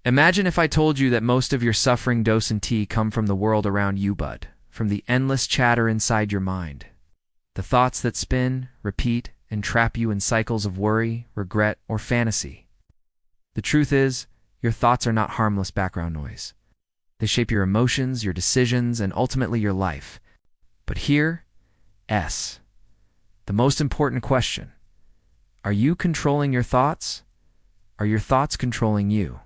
Imagine if I told you that most of your suffering, dose, and tea come from the world around you, bud, from the endless chatter inside your mind. The thoughts that spin, repeat, and trap you in cycles of worry, regret, or fantasy. The truth is, your thoughts are not harmless background noise. They shape your emotions, your decisions, and ultimately your life. But here, the most important question. Are you controlling your thoughts? Are your thoughts controlling you?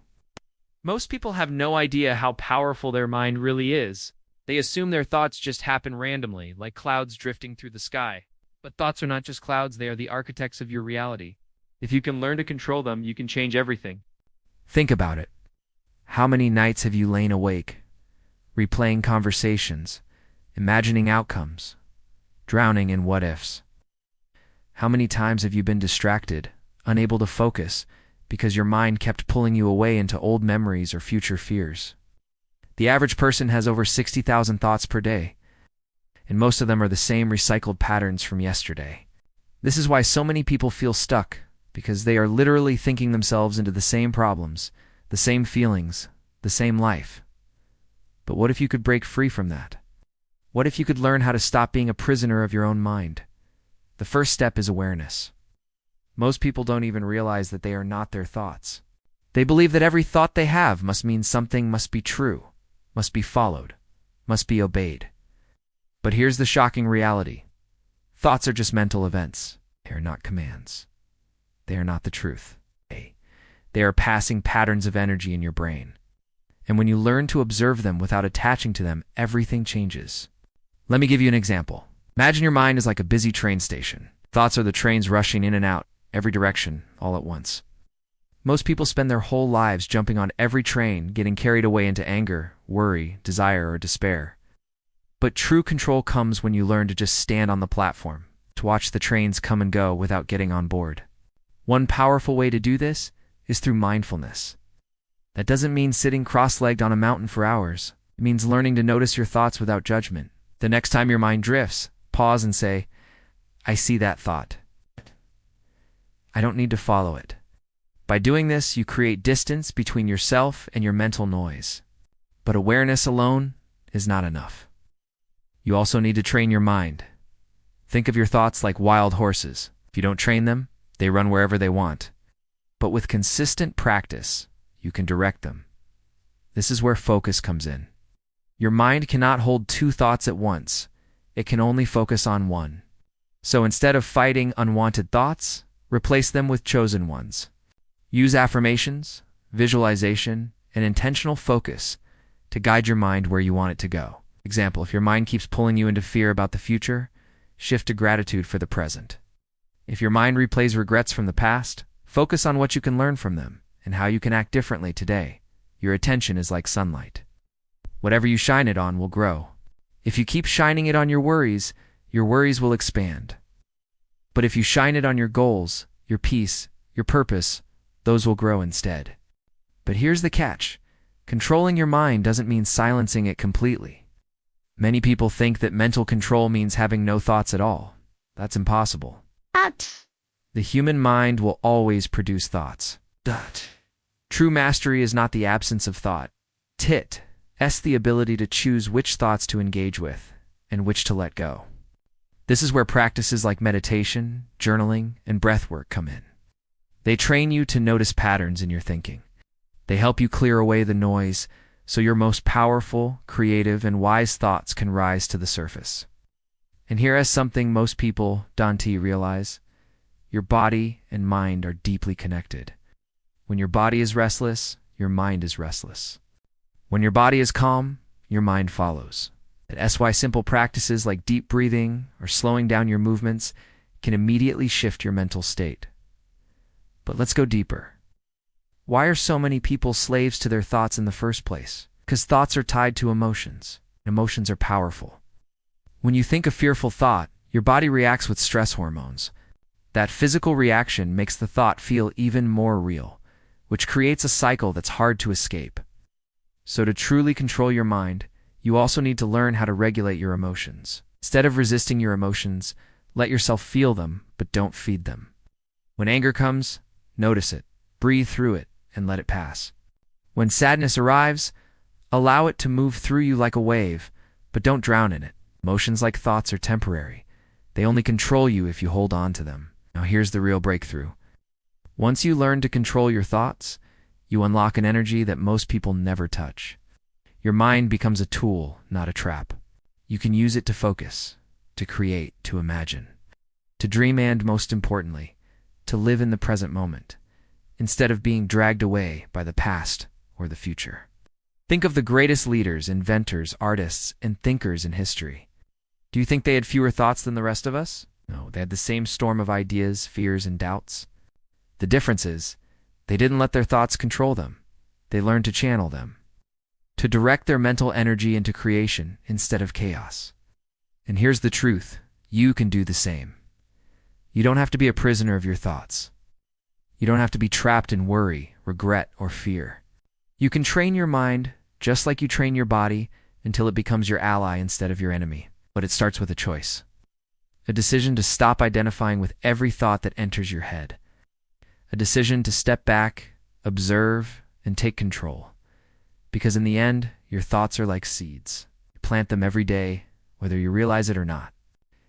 Most people have no idea how powerful their mind really is. They assume their thoughts just happen randomly, like clouds drifting through the sky. But thoughts are not just clouds, they are the architects of your reality. If you can learn to control them, you can change everything. Think about it. How many nights have you lain awake, replaying conversations, imagining outcomes, drowning in what-ifs? How many times have you been distracted, unable to focus, because your mind kept pulling you away into old memories or future fears? The average person has over 60,000 thoughts per day, and most of them are the same recycled patterns from yesterday. This is why so many people feel stuck, because they are literally thinking themselves into the same problems, the same feelings, the same life. But what if you could break free from that? What if you could learn how to stop being a prisoner of your own mind? The first step is awareness. Most people don't even realize that they are not their thoughts. They believe that every thought they have must mean something, must be true, must be followed, must be obeyed. But here's the shocking reality. Thoughts are just mental events. They are not commands. They are not the truth. They are passing patterns of energy in your brain. And when you learn to observe them without attaching to them, everything changes. Let me give you an example. Imagine your mind is like a busy train station. Thoughts are the trains rushing in and out, every direction, all at once. Most people spend their whole lives jumping on every train, getting carried away into anger, worry, desire, or despair. But true control comes when you learn to just stand on the platform, to watch the trains come and go without getting on board. One powerful way to do this is through mindfulness. That doesn't mean sitting cross-legged on a mountain for hours. It means learning to notice your thoughts without judgment. The next time your mind drifts, pause and say, I see that thought. I don't need to follow it. By doing this, you create distance between yourself and your mental noise. But awareness alone is not enough. You also need to train your mind. Think of your thoughts like wild horses. If you don't train them, they run wherever they want. But with consistent practice, you can direct them. This is where focus comes in. Your mind cannot hold two thoughts at once. It can only focus on one. So instead of fighting unwanted thoughts, replace them with chosen ones. Use affirmations, visualization, and intentional focus to guide your mind where you want it to go. Example, if your mind keeps pulling you into fear about the future, shift to gratitude for the present. If your mind replays regrets from the past, focus on what you can learn from them and how you can act differently today. Your attention is like sunlight. Whatever you shine it on will grow. If you keep shining it on your worries will expand. But if you shine it on your goals, your peace, your purpose, those will grow instead. But here's the catch. Controlling your mind doesn't mean silencing it completely. Many people think that mental control means having no thoughts at all. That's impossible. The human mind will always produce thoughts. True mastery is not the absence of thought. It's the ability to choose which thoughts to engage with and which to let go. This is where practices like meditation, journaling, and breathwork come in. They train you to notice patterns in your thinking. They help you clear away the noise so your most powerful, creative, and wise thoughts can rise to the surface. And here is something most people don't realize. Your body and mind are deeply connected. When your body is restless, your mind is restless. When your body is calm, your mind follows. That's why simple practices like deep breathing or slowing down your movements can immediately shift your mental state. But let's go deeper. Why are so many people slaves to their thoughts in the first place? Because thoughts are tied to emotions. Emotions are powerful. When you think a fearful thought, your body reacts with stress hormones. That physical reaction makes the thought feel even more real, which creates a cycle that's hard to escape. So to truly control your mind, you also need to learn how to regulate your emotions. Instead of resisting your emotions, let yourself feel them, but don't feed them. When anger comes, notice it, breathe through it, and let it pass. When sadness arrives, allow it to move through you like a wave, but don't drown in it. Emotions like thoughts are temporary. They only control you if you hold on to them. Now here's the real breakthrough. Once you learn to control your thoughts, you unlock an energy that most people never touch. Your mind becomes a tool, not a trap. You can use it to focus, to create, to imagine, to dream, and, most importantly, to live in the present moment, instead of being dragged away by the past or the future. Think of the greatest leaders, inventors, artists, and thinkers in history. Do you think they had fewer thoughts than the rest of us? No, they had the same storm of ideas, fears, and doubts. The difference is, they didn't let their thoughts control them. They learned to channel them, to direct their mental energy into creation instead of chaos. And here's the truth, you can do the same. You don't have to be a prisoner of your thoughts. You don't have to be trapped in worry, regret, or fear. You can train your mind just like you train your body until it becomes your ally instead of your enemy. But it starts with a choice. A decision to stop identifying with every thought that enters your head. A decision to step back, observe, and take control. Because in the end, your thoughts are like seeds. You plant them every day, whether you realize it or not.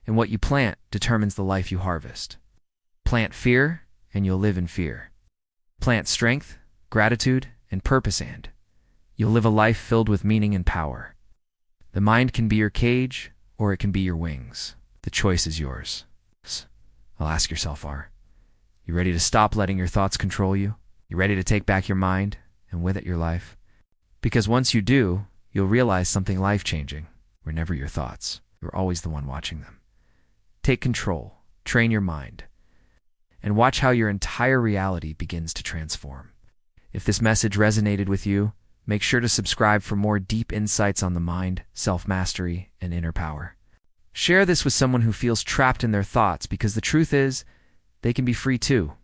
And what you plant determines the life you harvest. Plant fear, and you'll live in fear. Plant strength, gratitude, and purpose, and you'll live a life filled with meaning and power. The mind can be your cage, or it can be your wings. The choice is yours. I'll ask yourself, you ready to stop letting your thoughts control you? You ready to take back your mind, and with it your life? Because once you do, you'll realize something life-changing. We're never your thoughts. You're always the one watching them. Take control, train your mind, and watch how your entire reality begins to transform. If this message resonated with you, make sure to subscribe for more deep insights on the mind, self-mastery, and inner power. Share this with someone who feels trapped in their thoughts, because the truth is, they can be free too.